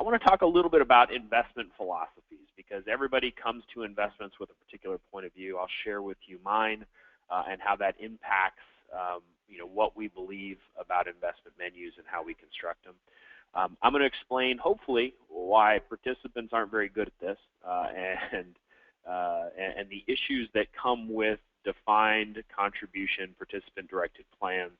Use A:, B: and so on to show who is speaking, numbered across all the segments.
A: want to talk a little bit about investment philosophies, because everybody comes to investments with a particular point of view. I'll share with you mine and how that impacts what we believe about investment menus and how we construct them. I'm going to explain, hopefully, why participants aren't very good at this and the issues that come with defined contribution participant-directed plans.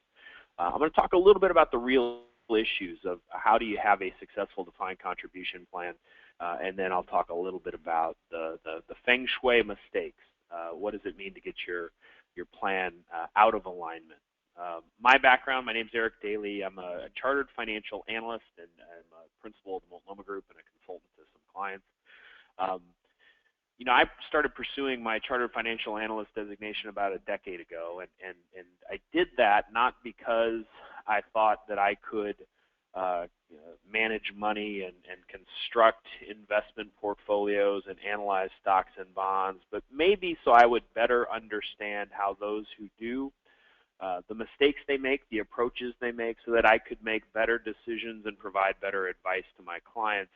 A: I'm going to talk a little bit about the real issues of how do you have a successful defined contribution plan, and then I'll talk a little bit about the Feng Shui mistakes. What does it mean to get your plan out of alignment? My background, my name is Erik Daley. I'm a chartered financial analyst, and I'm a principal of the Multnomah Group and a consultant to some clients. I started pursuing my chartered financial analyst designation about a decade ago, and I did that not because I thought that I could manage money and construct investment portfolios and analyze stocks and bonds, but maybe so I would better understand how those who do, the mistakes they make, the approaches they make, so that I could make better decisions and provide better advice to my clients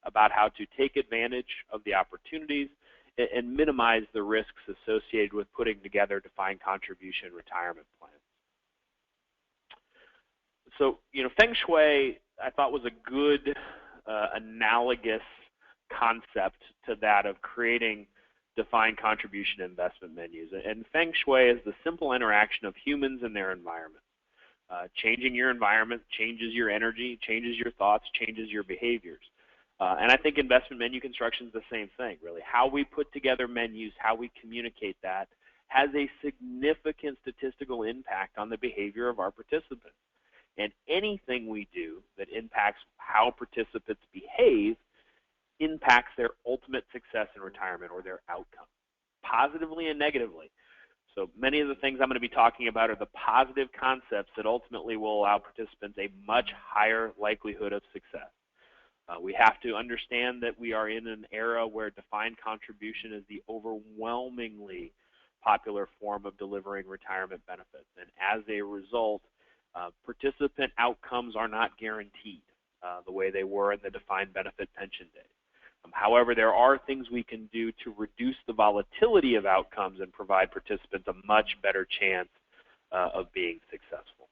A: about how to take advantage of the opportunities and minimize the risks associated with putting together defined contribution retirement plans. So, Feng Shui, I thought, was a good analogous concept to that of creating defined contribution investment menus. And Feng Shui is the simple interaction of humans and their environment. Changing your environment changes your energy, changes your thoughts, changes your behaviors. And I think investment menu construction is the same thing, really. How we put together menus, how we communicate that, has a significant statistical impact on the behavior of our participants. And anything we do that impacts how participants behave impacts their ultimate success in retirement or their outcome, positively and negatively. So many of the things I'm going to be talking about are the positive concepts that ultimately will allow participants a much higher likelihood of success. We have to understand that we are in an era where defined contribution is the overwhelmingly popular form of delivering retirement benefits. And as a result, participant outcomes are not guaranteed the way they were in the defined benefit pension days. However, there are things we can do to reduce the volatility of outcomes and provide participants a much better chance of being successful.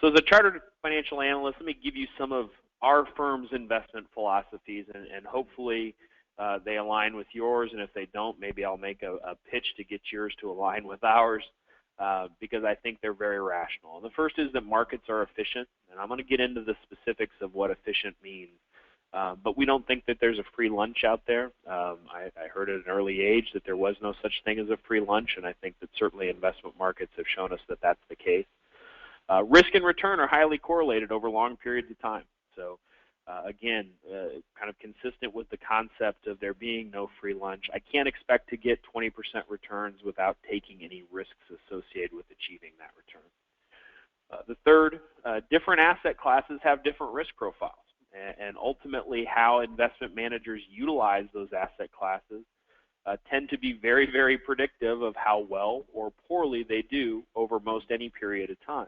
A: So as a chartered financial analyst, let me give you some of our firm's investment philosophies, and hopefully they align with yours, and if they don't, maybe I'll make a pitch to get yours to align with ours, because I think they're very rational. And the first is that markets are efficient, and I'm going to get into the specifics of what efficient means. But we don't think that there's a free lunch out there. I heard at an early age that there was no such thing as a free lunch, and I think that certainly investment markets have shown us that that's the case. Risk and return are highly correlated over long periods of time. So again, kind of consistent with the concept of there being no free lunch, I can't expect to get 20% returns without taking any risks associated with achieving that return. The third, different asset classes have different risk profiles. And ultimately how investment managers utilize those asset classes tend to be very, very predictive of how well or poorly they do over most any period of time,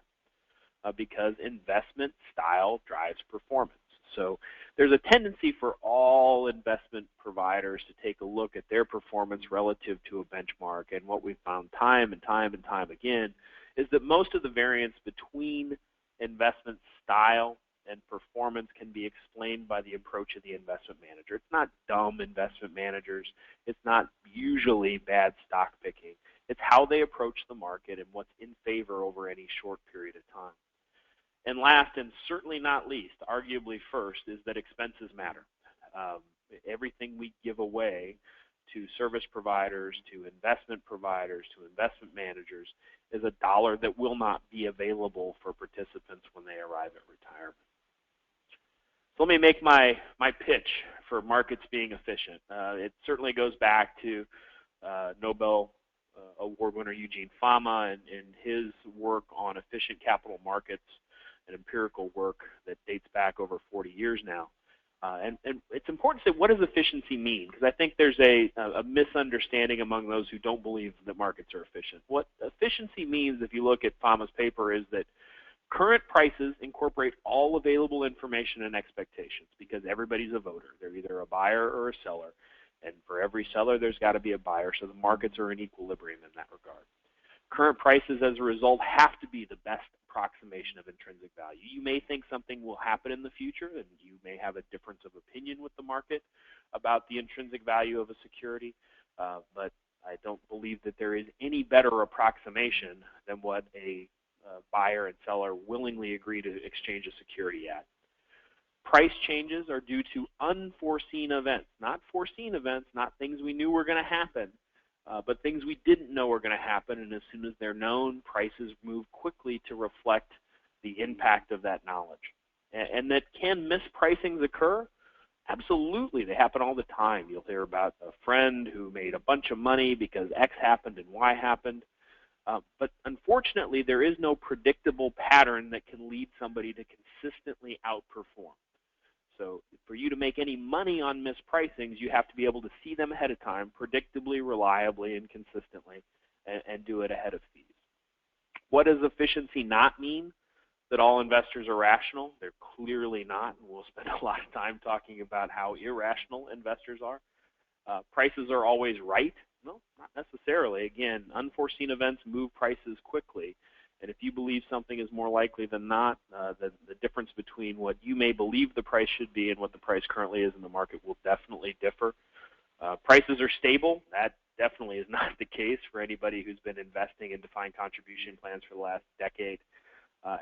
A: because investment style drives performance. So there's a tendency for all investment providers to take a look at their performance relative to a benchmark, and what we've found time and time and time again is that most of the variance between investment style and performance can be explained by the approach of the investment manager. It's not dumb investment managers. It's not usually bad stock picking. It's how they approach the market and what's in favor over any short period of time. And last, and certainly not least, arguably first, is that expenses matter. Everything we give away to service providers, to investment providers, to investment managers is a dollar that will not be available for participants when they arrive at retirement. So let me make my pitch for markets being efficient. It certainly goes back to Nobel Award winner Eugene Fama and his work on efficient capital markets and empirical work that dates back over 40 years now. And it's important to say, what does efficiency mean? Because I think there's a misunderstanding among those who don't believe that markets are efficient. What efficiency means, if you look at Fama's paper, is that Current prices incorporate all available information and expectations because everybody's a voter. They're either a buyer or a seller. And for every seller, there's got to be a buyer, so the markets are in equilibrium in that regard. Current prices, as a result, have to be the best approximation of intrinsic value. You may think something will happen in the future, and you may have a difference of opinion with the market about the intrinsic value of a security, but I don't believe that there is any better approximation than what a buyer and seller willingly agree to exchange a security at. Price changes are due to unforeseen events, not foreseen events, not things we knew were going to happen, but things we didn't know were going to happen, and as soon as they're known, prices move quickly to reflect the impact of that knowledge. And that can mispricings occur? Absolutely, they happen all the time. You'll hear about a friend who made a bunch of money because X happened and Y happened. But unfortunately, there is no predictable pattern that can lead somebody to consistently outperform. So for you to make any money on mispricings, you have to be able to see them ahead of time, predictably, reliably, and consistently, and do it ahead of fees. What does efficiency not mean? That all investors are rational? They're clearly not, and we'll spend a lot of time talking about how irrational investors are. Prices are always right? No, not necessarily. Again, unforeseen events move prices quickly. And if you believe something is more likely than not, the difference between what you may believe the price should be and what the price currently is in the market will definitely differ. Prices are stable. That definitely is not the case for anybody who's been investing in defined contribution plans for the last decade.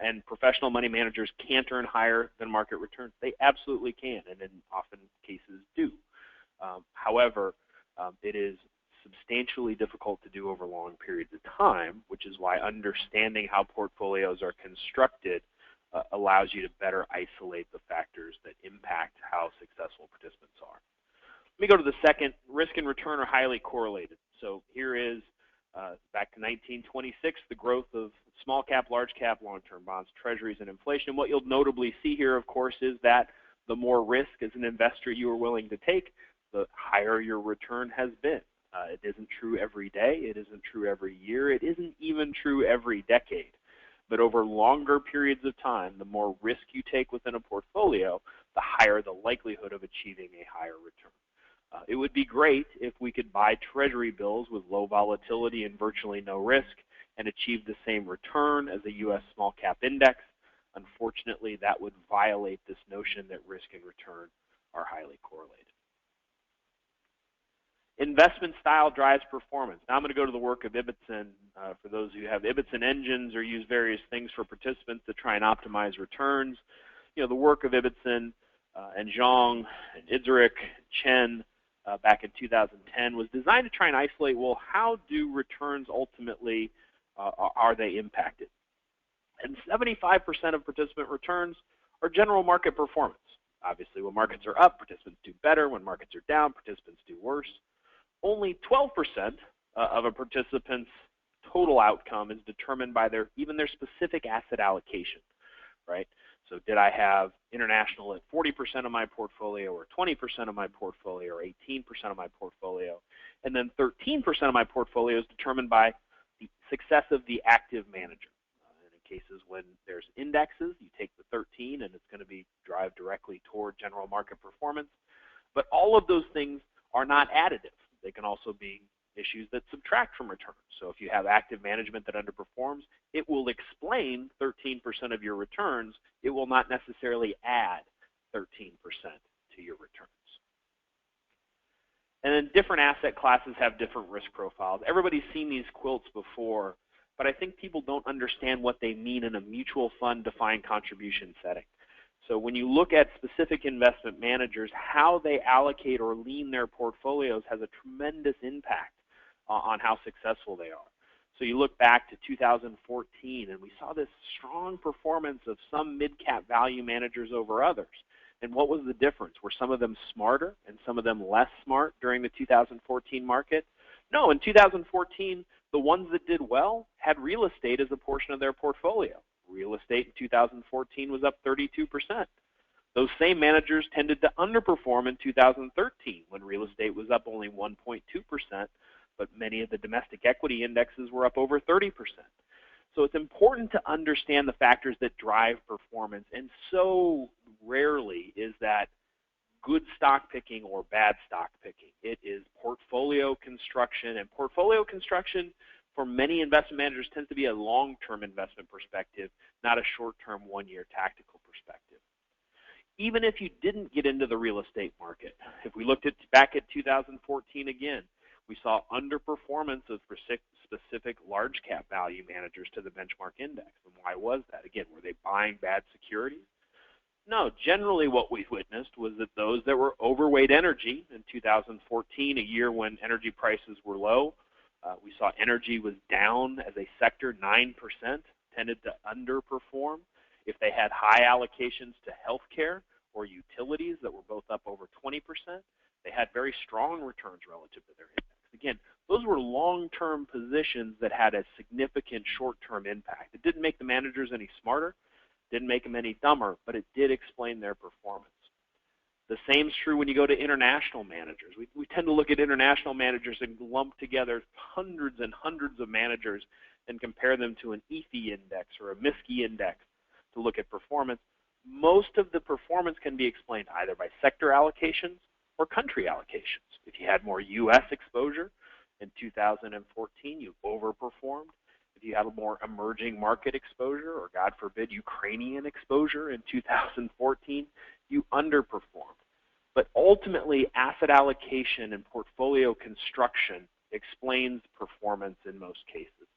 A: And professional money managers can't earn higher than market returns. They absolutely can, and in often cases do. However, it is substantially difficult to do over long periods of time, which is why understanding how portfolios are constructed allows you to better isolate the factors that impact how successful participants are. Let me go to the second. Risk and return are highly correlated. So here is, back to 1926, the growth of small cap, large cap, long-term bonds, treasuries, and inflation. And what you'll notably see here, of course, is that the more risk as an investor you are willing to take, the higher your return has been. It isn't true every day. It isn't true every year. It isn't even true every decade. But over longer periods of time, the more risk you take within a portfolio, the higher the likelihood of achieving a higher return. It would be great if we could buy treasury bills with low volatility and virtually no risk and achieve the same return as a U.S. small cap index. Unfortunately, that would violate this notion that risk and return are highly correlated. Investment style drives performance. Now I'm going to go to the work of Ibbotson. For those who have Ibbotson engines or use various things for participants to try and optimize returns, the work of Ibbotson and Zhang and Idzarek, Chen back in 2010 was designed to try and isolate, well, how do returns ultimately, are they impacted? And 75% of participant returns are general market performance. Obviously, when markets are up, participants do better. When markets are down, participants do worse. Only 12% of a participant's total outcome is determined by even their specific asset allocation, right? So did I have international at 40% of my portfolio or 20% of my portfolio or 18% of my portfolio? And then 13% of my portfolio is determined by the success of the active manager. And in cases when there's indexes, you take the 13 and it's going to be drive directly toward general market performance. But all of those things are not additive. They can also be issues that subtract from returns. So if you have active management that underperforms, it will explain 13% of your returns. It will not necessarily add 13% to your returns. And then different asset classes have different risk profiles. Everybody's seen these quilts before, but I think people don't understand what they mean in a mutual fund defined contribution setting. So when you look at specific investment managers, how they allocate or lean their portfolios has a tremendous impact on how successful they are. So you look back to 2014, and we saw this strong performance of some mid-cap value managers over others. And what was the difference? Were some of them smarter and some of them less smart during the 2014 market? No, in 2014, the ones that did well had real estate as a portion of their portfolio. Real estate in 2014 was up 32%. Those same managers tended to underperform in 2013 when real estate was up only 1.2%, but many of the domestic equity indexes were up over 30%. So it's important to understand the factors that drive performance, and so rarely is that good stock picking or bad stock picking. It is portfolio construction, and portfolio construction for many investment managers tends to be a long-term investment perspective, not a short-term one-year tactical perspective. Even if you didn't get into the real estate market, if we looked back at 2014 again, we saw underperformance of specific large cap value managers to the benchmark index. And why was that? Again, were they buying bad securities? No, generally what we witnessed was that those that were overweight energy in 2014, a year when energy prices were low, we saw energy was down as a sector 9%, tended to underperform. If they had high allocations to healthcare or utilities that were both up over 20%, they had very strong returns relative to their index. Again, those were long-term positions that had a significant short-term impact. It didn't make the managers any smarter, didn't make them any dumber, but it did explain their performance. The same is true when you go to international managers. We tend to look at international managers and lump together hundreds and hundreds of managers and compare them to an EFI index or a MSCI index to look at performance. Most of the performance can be explained either by sector allocations or country allocations. If you had more U.S. exposure in 2014, you overperformed. If you had a more emerging market exposure, or God forbid, Ukrainian exposure in 2014, you underperformed. But ultimately, asset allocation and portfolio construction explains performance in most cases.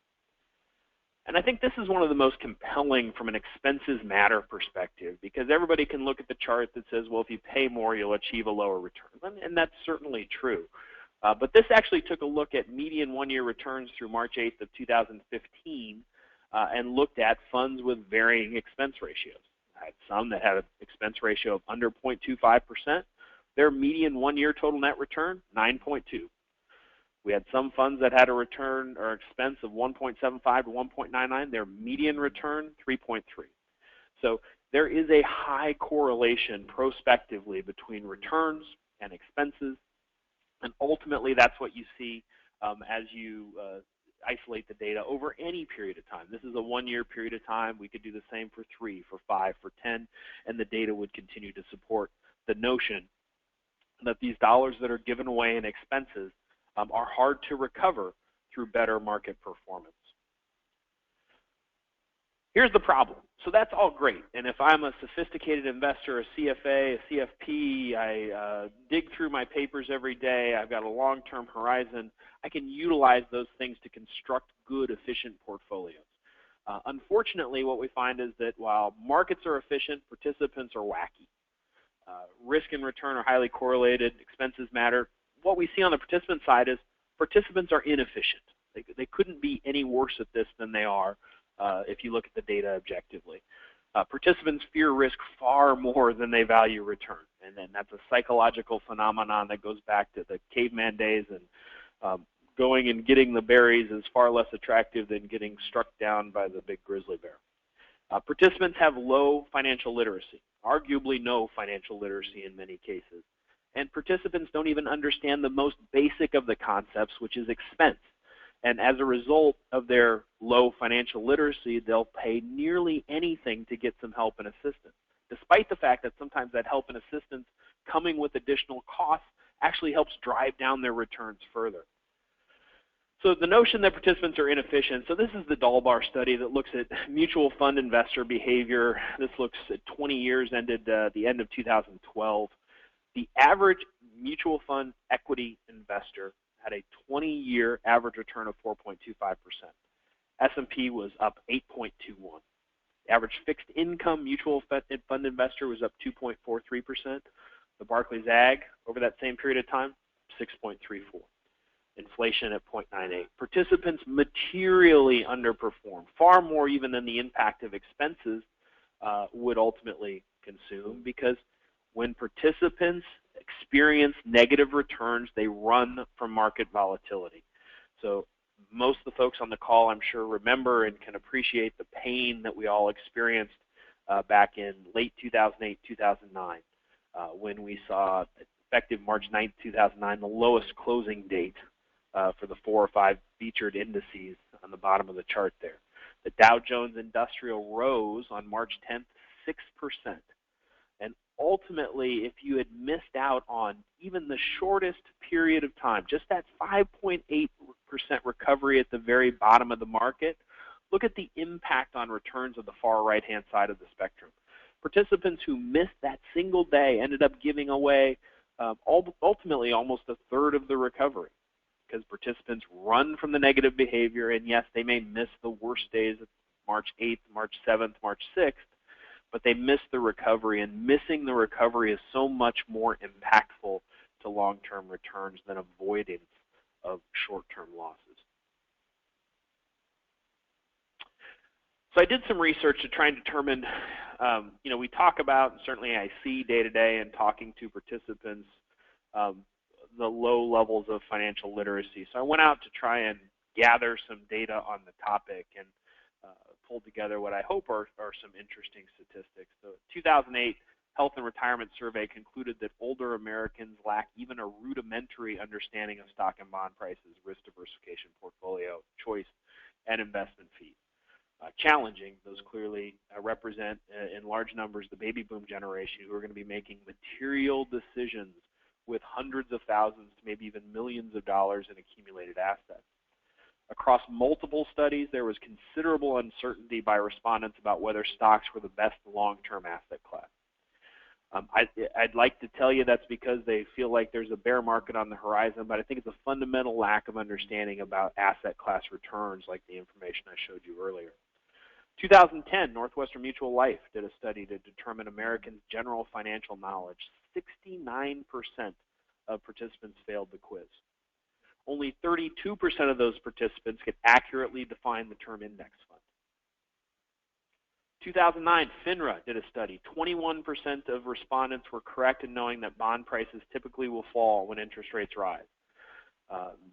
A: And I think this is one of the most compelling from an expenses matter perspective, because everybody can look at the chart that says, well, if you pay more, you'll achieve a lower return. And that's certainly true. But this actually took a look at median one-year returns through March 8th of 2015 and looked at funds with varying expense ratios. I had some that had an expense ratio of under 0.25%. Their median one-year total net return, 9.2. We had some funds that had a return or expense of 1.75 to 1.99. Their median return, 3.3. So there is a high correlation prospectively between returns and expenses. And ultimately, that's what you see as you isolate the data over any period of time. This is a one-year period of time. We could do the same for 3, for 5, for 10, and the data would continue to support the notion that these dollars that are given away in expenses are hard to recover through better market performance. Here's the problem. So that's all great. And if I'm a sophisticated investor, a CFA, a CFP, I dig through my papers every day, I've got a long-term horizon, I can utilize those things to construct good, efficient portfolios. Unfortunately, what we find is that while markets are efficient, participants are wacky. Risk and return are highly correlated, expenses matter. What we see on the participant side is participants are inefficient. They couldn't be any worse at this than they are if you look at the data objectively. Participants fear risk far more than they value return. And then that's a psychological phenomenon that goes back to the caveman days, and going and getting the berries is far less attractive than getting struck down by the big grizzly bear. Participants have low financial literacy, arguably no financial literacy in many cases. And participants don't even understand the most basic of the concepts, which is expense. And as a result of their low financial literacy, they'll pay nearly anything to get some help and assistance, despite the fact that sometimes that help and assistance coming with additional costs actually helps drive down their returns further. So the notion that participants are inefficient, so this is the Dalbar study that looks at mutual fund investor behavior. This looks at 20 years, ended the end of 2012. The average mutual fund equity investor had a 20-year average return of 4.25%. S&P was up 8.21. Average fixed income mutual fund investor was up 2.43%. The Barclays Ag over that same period of time, 6.34. Inflation at 0.98. Participants materially underperformed, far more even than the impact of expenses would ultimately consume, because when participants experience negative returns, they run from market volatility. So most of the folks on the call, I'm sure, remember and can appreciate the pain that we all experienced back in late 2008, 2009, when we saw, effective March 9th, 2009, the lowest closing date for the 4 or 5 featured indices on the bottom of the chart there. The Dow Jones Industrial rose on March 10th 6%. And ultimately, if you had missed out on even the shortest period of time, just that 5.8% recovery at the very bottom of the market, look at the impact on returns of the far right-hand side of the spectrum. Participants who missed that single day ended up giving away ultimately almost a third of the recovery, because participants run from the negative behavior, and yes, they may miss the worst days of March 8th, March 7th, March 6th, but they miss the recovery, and missing the recovery is so much more impactful to long-term returns than avoidance of short-term losses. So I did some research to try and determine, we talk about, and certainly I see day to day in talking to participants, the low levels of financial literacy. So I went out to try and gather some data on the topic and pulled together what I hope are some interesting statistics. The 2008 Health and Retirement Survey concluded that older Americans lack even a rudimentary understanding of stock and bond prices, risk diversification, portfolio choice, and investment fees. Challenging, those clearly represent in large numbers the baby boom generation who are going to be making material decisions with hundreds of thousands to maybe even millions of dollars in accumulated assets. Across multiple studies, there was considerable uncertainty by respondents about whether stocks were the best long-term asset class. I'd like to tell you that's because they feel like there's a bear market on the horizon, but I think it's a fundamental lack of understanding about asset class returns like the information I showed you earlier. 2010, Northwestern Mutual Life did a study to determine Americans' general financial knowledge. 69% of participants failed the quiz. Only 32% of those participants could accurately define the term index fund. 2009, FINRA did a study. 21% of respondents were correct in knowing that bond prices typically will fall when interest rates rise.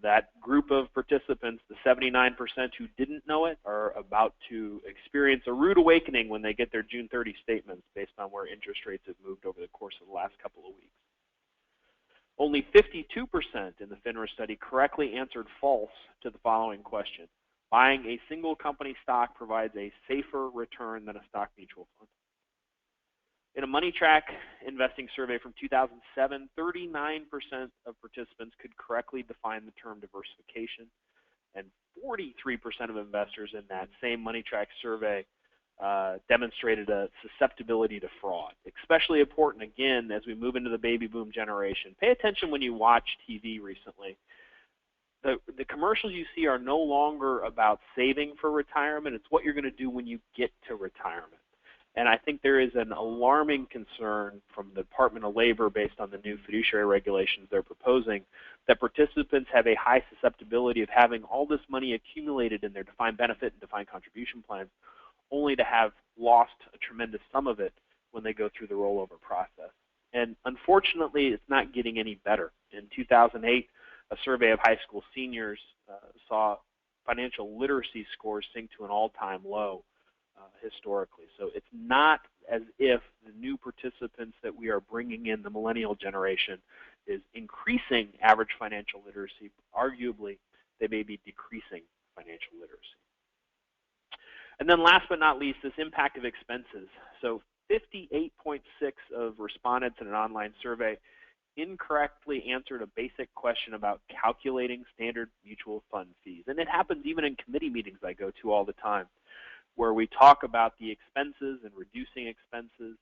A: That group of participants, the 79% who didn't know it, are about to experience a rude awakening when they get their June 30 statements based on where interest rates have moved over the course of the last couple of weeks. Only 52% in the FINRA study correctly answered false to the following question: buying a single company stock provides a safer return than a stock mutual fund. In a money track investing survey from 2007, 39% of participants could correctly define the term diversification, and 43% of investors in that same money track survey demonstrated a susceptibility to fraud. Especially important, again, as we move into the baby boom generation. Pay attention when you watch TV recently. The commercials you see are no longer about saving for retirement. It's what you're going to do when you get to retirement. And I think there is an alarming concern from the Department of Labor based on the new fiduciary regulations they're proposing that participants have a high susceptibility of having all this money accumulated in their defined benefit and defined contribution plans only to have lost a tremendous sum of it when they go through the rollover process. And unfortunately, it's not getting any better. In 2008, a survey of high school seniors saw financial literacy scores sink to an all-time low historically. So it's not as if the new participants that we are bringing in, the millennial generation, is increasing average financial literacy. Arguably, they may be decreasing financial literacy. And then last but not least, this impact of expenses. So 58.6% of respondents in an online survey incorrectly answered a basic question about calculating standard mutual fund fees. And it happens even in committee meetings I go to all the time, where we talk about the expenses and reducing expenses,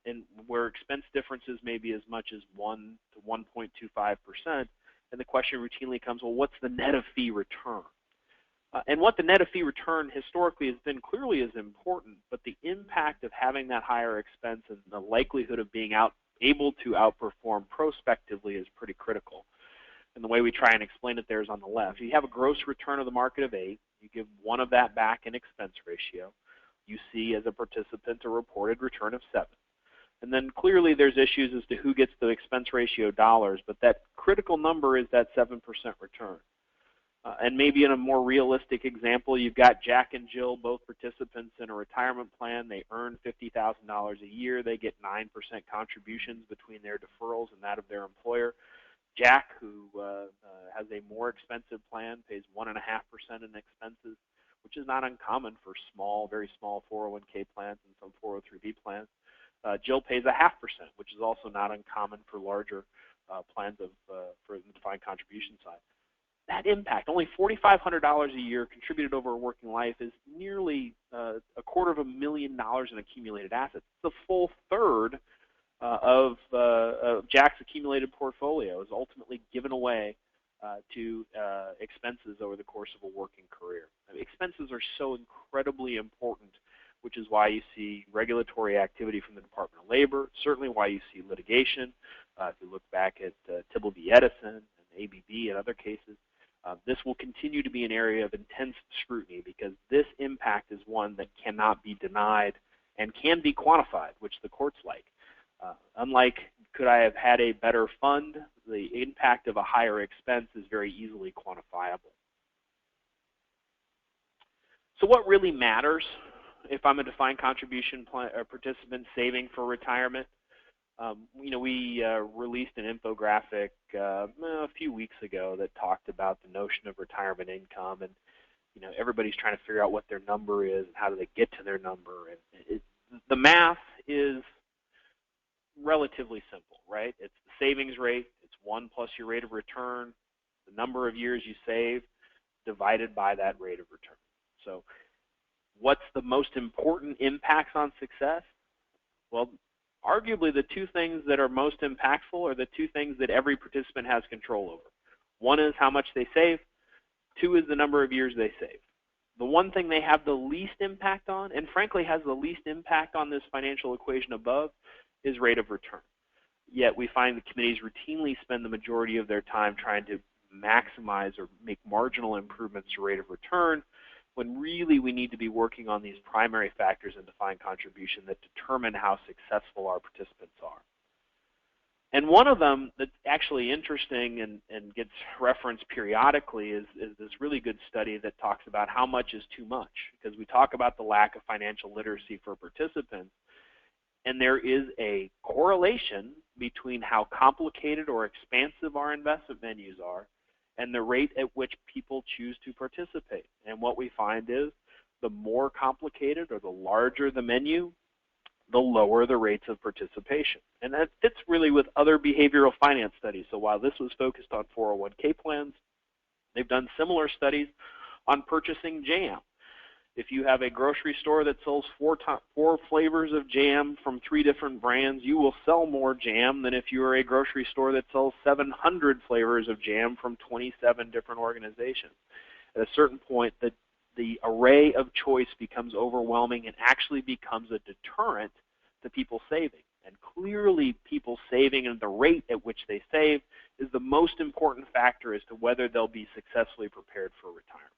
A: and where expense differences may be as much as 1 to 1.25%. And the question routinely comes, well, what's the net of fee return? And what the net of fee return historically has been clearly is important, but the impact of having that higher expense and the likelihood of being able to outperform prospectively is pretty critical. And the way we try and explain it there is on the left. You have a gross return of the market of 8. You give 1 of that back in expense ratio. You see as a participant a reported return of 7. And then clearly there's issues as to who gets the expense ratio dollars, but that critical number is that 7% return. And maybe in a more realistic example, you've got Jack and Jill, both participants in a retirement plan. They earn $50,000 a year. They get 9% contributions between their deferrals and that of their employer. Jack, who has a more expensive plan, pays 1.5% in expenses, which is not uncommon for small, very small 401k plans and some 403b plans. Jill pays 0.5%, which is also not uncommon for larger plans for the defined contribution side. That impact, only $4,500 a year contributed over a working life, is nearly $250,000 in accumulated assets. It's a full third of Jack's accumulated portfolio is ultimately given away to expenses over the course of a working career. I mean, expenses are so incredibly important, which is why you see regulatory activity from the Department of Labor, certainly why you see litigation. If you look back at Tibble v. Edison and ABB and other cases, this will continue to be an area of intense scrutiny because this impact is one that cannot be denied and can be quantified, which the courts like. Unlike could I have had a better fund, the impact of a higher expense is very easily quantifiable. So what really matters if I'm a defined contribution participant saving for retirement? We released an infographic a few weeks ago that talked about the notion of retirement income, and everybody's trying to figure out what their number is and how do they get to their number. And the math is relatively simple, right? It's the savings rate, it's 1 plus your rate of return, the number of years you save, divided by that rate of return. So what's the most important impacts on success? Well, arguably the two things that are most impactful are the two things that every participant has control over. One is how much they save, two is the number of years they save. The one thing they have the least impact on, and frankly has the least impact on this financial equation above, is rate of return. Yet we find the committees routinely spend the majority of their time trying to maximize or make marginal improvements to rate of return, when really we need to be working on these primary factors in defined contribution that determine how successful our participants are. And one of them that's actually interesting and gets referenced periodically is this really good study that talks about how much is too much, because we talk about the lack of financial literacy for participants, and there is a correlation between how complicated or expansive our investment menus are and the rate at which people choose to participate. And what we find is the more complicated or the larger the menu, the lower the rates of participation. And that fits really with other behavioral finance studies. So while this was focused on 401k plans, they've done similar studies on purchasing jam. If you have a grocery store that sells four flavors of jam from 3 different brands, you will sell more jam than if you are a grocery store that sells 700 flavors of jam from 27 different organizations. At a certain point, the array of choice becomes overwhelming and actually becomes a deterrent to people saving. And clearly, people saving and the rate at which they save is the most important factor as to whether they'll be successfully prepared for retirement.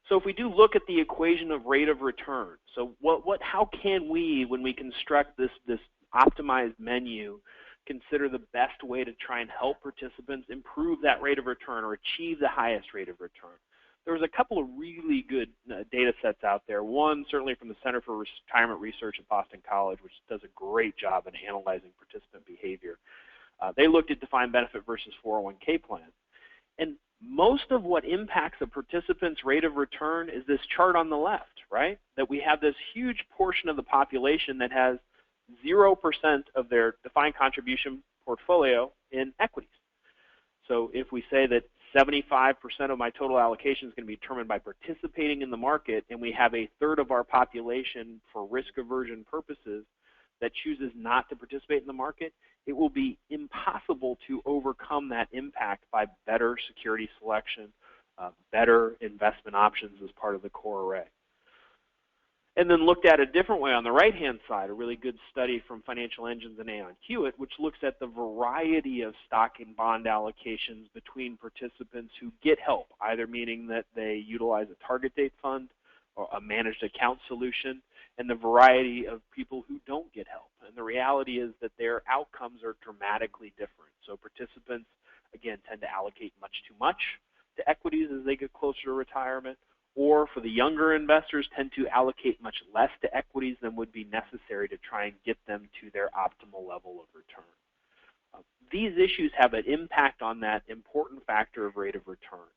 A: So if we do look at the equation of rate of return, so how can we, when we construct this optimized menu, consider the best way to try and help participants improve that rate of return or achieve the highest rate of return? There was a couple of really good data sets out there. One, certainly from the Center for Retirement Research at Boston College, which does a great job in analyzing participant behavior. They looked at defined benefit versus 401k plans. And most of what impacts a participant's rate of return is this chart on the left, right? That we have this huge portion of the population that has 0% of their defined contribution portfolio in equities. So if we say that 75% of my total allocation is going to be determined by participating in the market, and we have a third of our population for risk aversion purposes that chooses not to participate in the market, it will be impossible to overcome that impact by better security selection, better investment options as part of the core array. And then looked at a different way on the right-hand side, a really good study from Financial Engines and Aon Hewitt, which looks at the variety of stock and bond allocations between participants who get help, either meaning that they utilize a target date fund or a managed account solution, and the variety of people who don't get help. And the reality is that their outcomes are dramatically different. So participants, again, tend to allocate much too much to equities as they get closer to retirement, or for the younger investors, tend to allocate much less to equities than would be necessary to try and get them to their optimal level of return. These issues have an impact on that important factor of rate of return.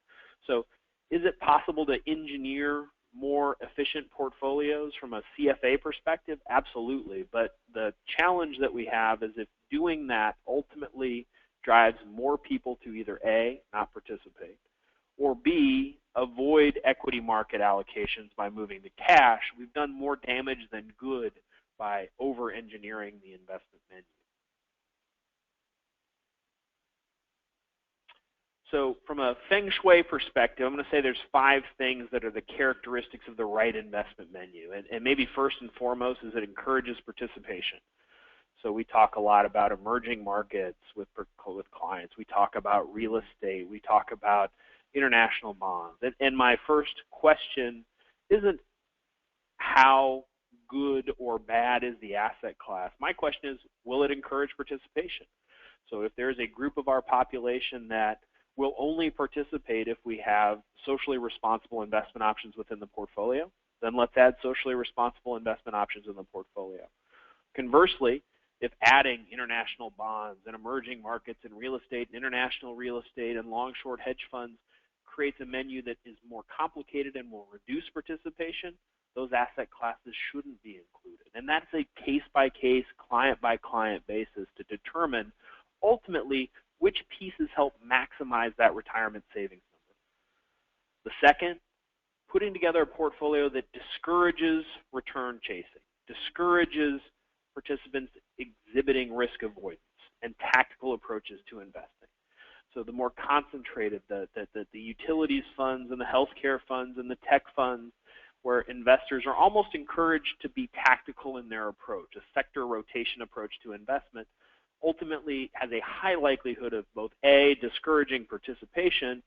A: So Is it possible to engineer more efficient portfolios from a CFA perspective? Absolutely. But the challenge that we have is if doing that ultimately drives more people to either A, not participate, or B, avoid equity market allocations by moving to cash, we've done more damage than good by over-engineering the investment menu. So from a Feng Shui perspective, I'm going to say there's 5 things that are the characteristics of the right investment menu. And maybe first and foremost is it encourages participation. So we talk a lot about emerging markets with clients. We talk about real estate. We talk about international bonds. And my first question isn't how good or bad is the asset class. My question is, will it encourage participation? So if there's a group of our population that will only participate if we have socially responsible investment options within the portfolio, then let's add socially responsible investment options in the portfolio. Conversely, if adding international bonds and emerging markets and real estate and international real estate and long-short hedge funds creates a menu that is more complicated and will reduce participation, those asset classes shouldn't be included. And that's a case-by-case, client-by-client basis to determine ultimately which pieces help maximize that retirement savings number. The second, putting together a portfolio that discourages return chasing, discourages participants exhibiting risk avoidance and tactical approaches to investing. So the more concentrated, the utilities funds and the healthcare funds and the tech funds, where investors are almost encouraged to be tactical in their approach, a sector rotation approach to investment, ultimately has a high likelihood of both A, discouraging participation,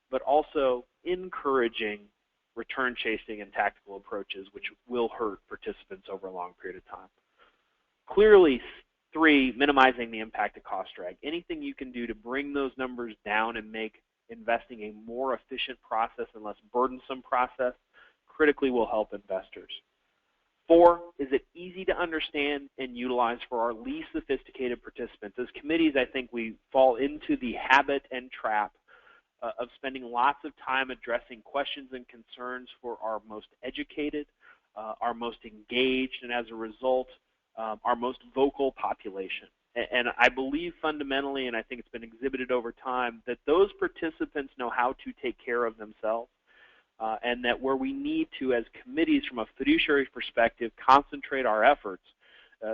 A: but also encouraging return chasing and tactical approaches, which will hurt participants over a long period of time. Clearly, 3, minimizing the impact of cost drag. Anything you can do to bring those numbers down and make investing a more efficient process and less burdensome process critically will help investors. 4, is it easy to understand and utilize for our least sophisticated participants? As committees, I think we fall into the habit and trap of spending lots of time addressing questions and concerns for our most educated, our most engaged, and as a result, our most vocal population. And I believe fundamentally, and I think it's been exhibited over time, that those participants know how to take care of themselves. And that where we need to, as committees from a fiduciary perspective, concentrate our efforts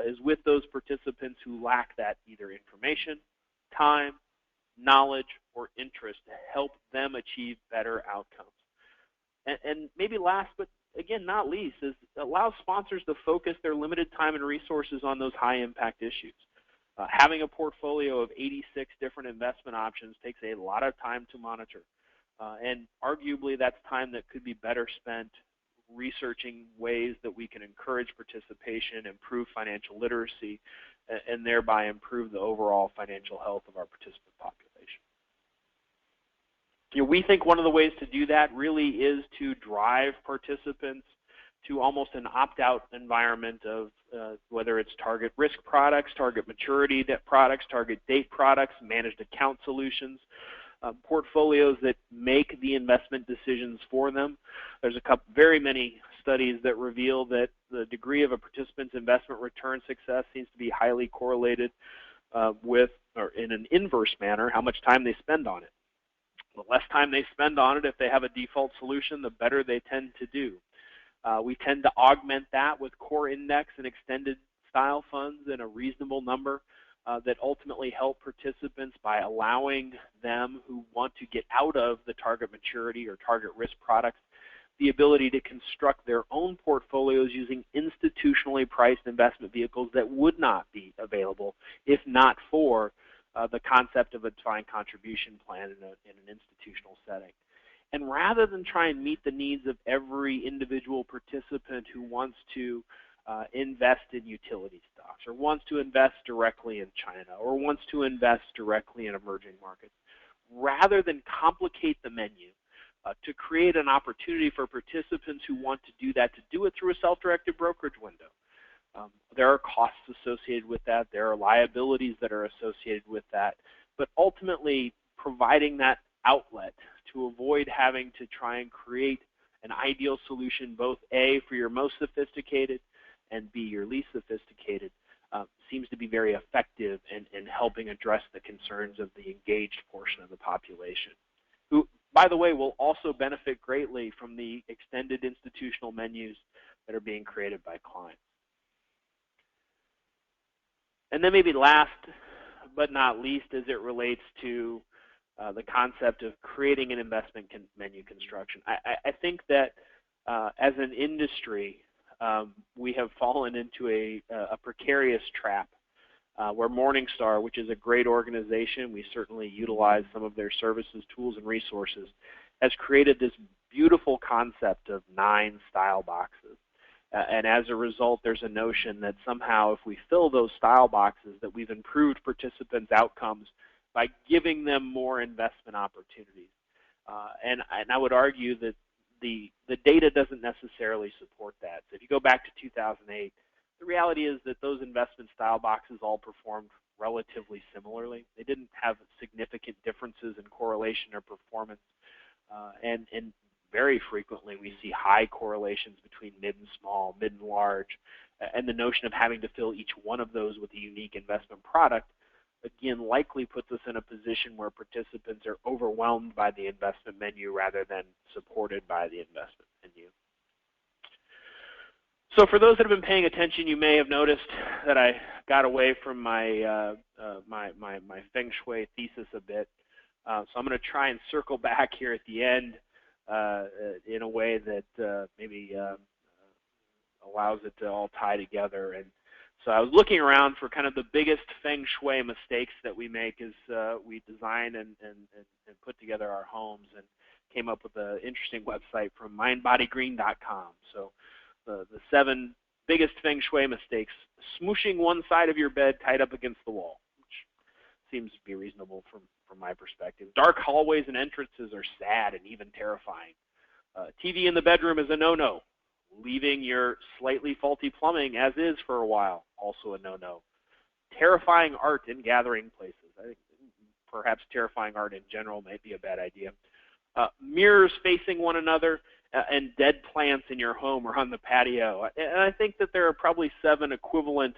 A: is with those participants who lack that either information, time, knowledge, or interest to help them achieve better outcomes. And maybe last, but again, not least, is allow sponsors to focus their limited time and resources on those high impact issues. Having a portfolio of 86 different investment options takes a lot of time to monitor. And arguably that's time that could be better spent researching ways that we can encourage participation, improve financial literacy, and thereby improve the overall financial health of our participant population. You know, we think one of the ways to do that really is to drive participants to almost an opt-out environment of whether it's target risk products, target maturity debt products, target date products, managed account solutions, portfolios that make the investment decisions for them. There's very many studies that reveal that the degree of a participant's investment return success seems to be highly correlated with, or in an inverse manner, how much time they spend on it. The less time they spend on it, if they have a default solution, the better they tend to do. We tend to augment that with core index and extended style funds in a reasonable number that ultimately help participants by allowing them who want to get out of the target maturity or target risk products the ability to construct their own portfolios using institutionally priced investment vehicles that would not be available if not for the concept of a defined contribution plan in an institutional setting. And rather than try and meet the needs of every individual participant who wants to invest in utility stocks, or wants to invest directly in China, or wants to invest directly in emerging markets, rather than complicate the menu to create an opportunity for participants who want to do that to do it through a self-directed brokerage window. There are costs associated with that. There are liabilities that are associated with that. But ultimately, providing that outlet to avoid having to try and create an ideal solution, both A, for your most sophisticated, and B, your least sophisticated, seems to be very effective in helping address the concerns of the engaged portion of the population, who, by the way, will also benefit greatly from the extended institutional menus that are being created by clients. And then maybe last but not least, as it relates to the concept of creating an investment menu construction. I think that as an industry, we have fallen into a precarious trap where Morningstar, which is a great organization, we certainly utilize some of their services, tools, and resources, has created this beautiful concept of 9 style boxes. And as a result, there's a notion that somehow if we fill those style boxes, that we've improved participants' outcomes by giving them more investment opportunities. And I would argue that the data doesn't necessarily support that. So if you go back to 2008, the reality is that those investment style boxes all performed relatively similarly. They didn't have significant differences in correlation or performance. And very frequently we see high correlations between mid and small, mid and large, and the notion of having to fill each one of those with a unique investment product, again, likely puts us in a position where participants are overwhelmed by the investment menu rather than supported by the investment menu. So for those that have been paying attention, you may have noticed that I got away from my my Feng Shui thesis a bit. So I'm going to try and circle back here at the end in a way that maybe allows it to all tie together. And so I was looking around for kind of the biggest Feng Shui mistakes that we make as we design and put together our homes, and came up with an interesting website from mindbodygreen.com. So the 7 biggest Feng Shui mistakes: smooshing one side of your bed tied up against the wall, which seems to be reasonable from my perspective. Dark hallways and entrances are sad and even terrifying. TV in the bedroom is a no-no. Leaving your slightly faulty plumbing as is for a while, also a no-no. Terrifying art in gathering places. I think perhaps terrifying art in general might be a bad idea. Mirrors facing one another and dead plants in your home or on the patio. And I think that there are probably 7 equivalent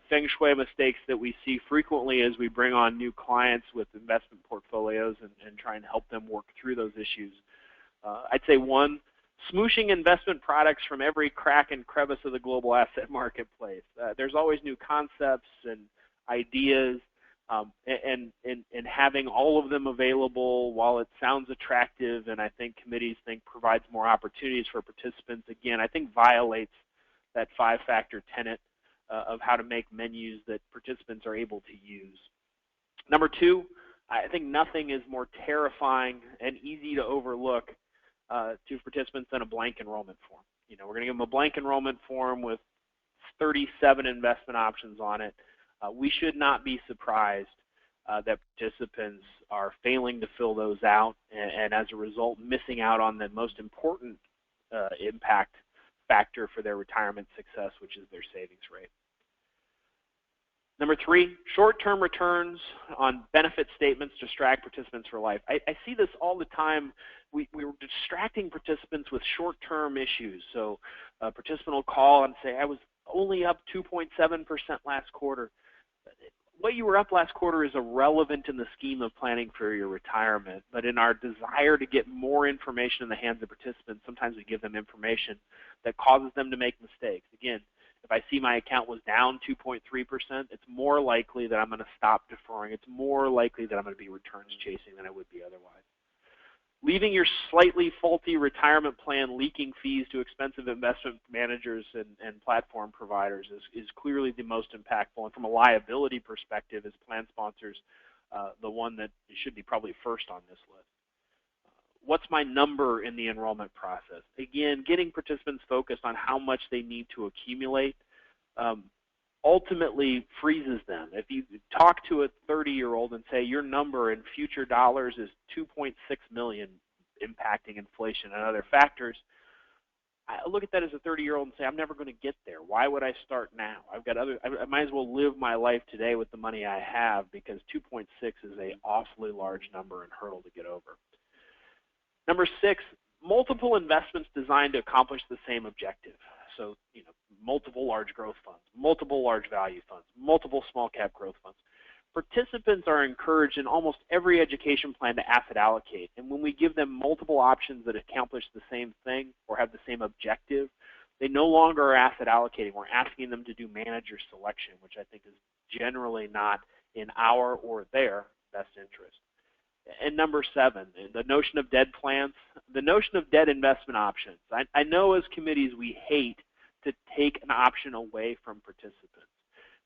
A: Feng Shui mistakes that we see frequently as we bring on new clients with investment portfolios and try and help them work through those issues. I'd say 1, smooshing investment products from every crack and crevice of the global asset marketplace. There's always new concepts and ideas, and having all of them available, while it sounds attractive and I think committees think provides more opportunities for participants, again, I think violates that 5-factor tenet of how to make menus that participants are able to use. Number 2, I think nothing is more terrifying and easy to overlook to participants than a blank enrollment form. You know, we're going to give them a blank enrollment form with 37 investment options on it. We should not be surprised that participants are failing to fill those out and as a result missing out on the most important impact factor for their retirement success, which is their savings rate. Number 3, short-term returns on benefit statements distract participants for life. I see this all the time. We were distracting participants with short-term issues. So a participant will call and say, I was only up 2.7% last quarter. What you were up last quarter is irrelevant in the scheme of planning for your retirement, but in our desire to get more information in the hands of participants, sometimes we give them information that causes them to make mistakes. Again, if I see my account was down 2.3%, it's more likely that I'm going to stop deferring. It's more likely that I'm going to be returns chasing than I would be otherwise. Leaving your slightly faulty retirement plan leaking fees to expensive investment managers and platform providers is clearly the most impactful. And from a liability perspective, as plan sponsors, the one that should be probably first on this list. What's my number in the enrollment process? Again, getting participants focused on how much they need to accumulate ultimately freezes them. If you talk to a 30-year-old and say your number in future dollars is 2.6 million, impacting inflation and other factors, I look at that as a 30-year-old and say, I'm never going to get there. Why would I start now? I might as well live my life today with the money I have, because 2.6 is an awfully large number and hurdle to get over. Number 6, multiple investments designed to accomplish the same objective. So, multiple large growth funds, multiple large value funds, multiple small cap growth funds. Participants are encouraged in almost every education plan to asset allocate. And when we give them multiple options that accomplish the same thing or have the same objective, they no longer are asset allocating. We're asking them to do manager selection, which I think is generally not in our or their best interest. And number 7, the notion of dead plans, the notion of dead investment options. I know as committees we hate to take an option away from participants,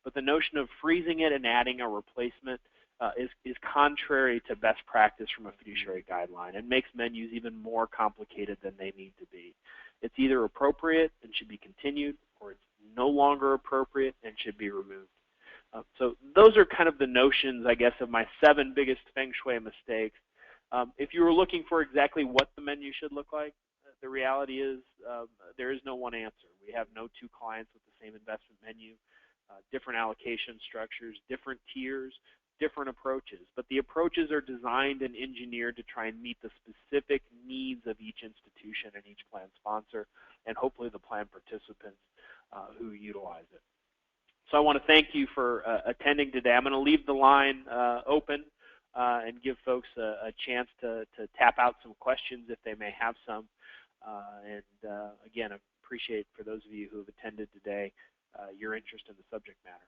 A: but the notion of freezing it and adding a replacement is contrary to best practice from a fiduciary guideline and makes menus even more complicated than they need to be. It's either appropriate and should be continued, or it's no longer appropriate and should be removed. So those are kind of the notions, I guess, of my 7 biggest Feng Shui mistakes. If you were looking for exactly what the menu should look like, the reality is there is no one answer. We have no 2 clients with the same investment menu, different allocation structures, different tiers, different approaches. But the approaches are designed and engineered to try and meet the specific needs of each institution and each plan sponsor, and hopefully the plan participants who utilize it. So I want to thank you for attending today. I'm going to leave the line open and give folks a chance to tap out some questions if they may have some. Again, I appreciate, for those of you who have attended today, your interest in the subject matter.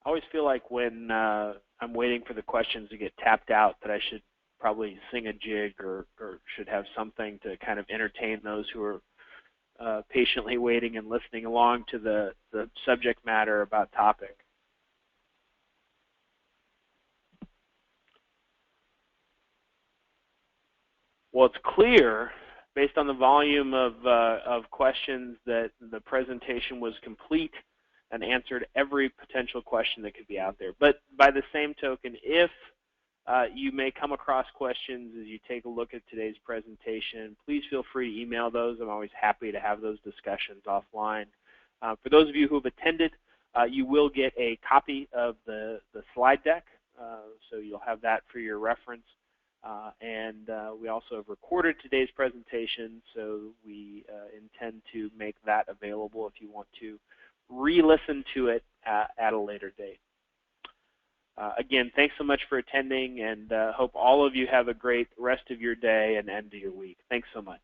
A: I always feel like when I'm waiting for the questions to get tapped out that I should probably sing a jig or should have something to kind of entertain those who are patiently waiting and listening along to the subject matter about topic. Well, it's clear, based on the volume of questions, that the presentation was complete and answered every potential question that could be out there. But by the same token, if you may come across questions as you take a look at today's presentation, please feel free to email those. I'm always happy to have those discussions offline. For those of you who have attended, you will get a copy of the slide deck, so you'll have that for your reference. We also have recorded today's presentation, so we intend to make that available if you want to re-listen to it at a later date. Again, thanks so much for attending, and hope all of you have a great rest of your day and end of your week. Thanks so much.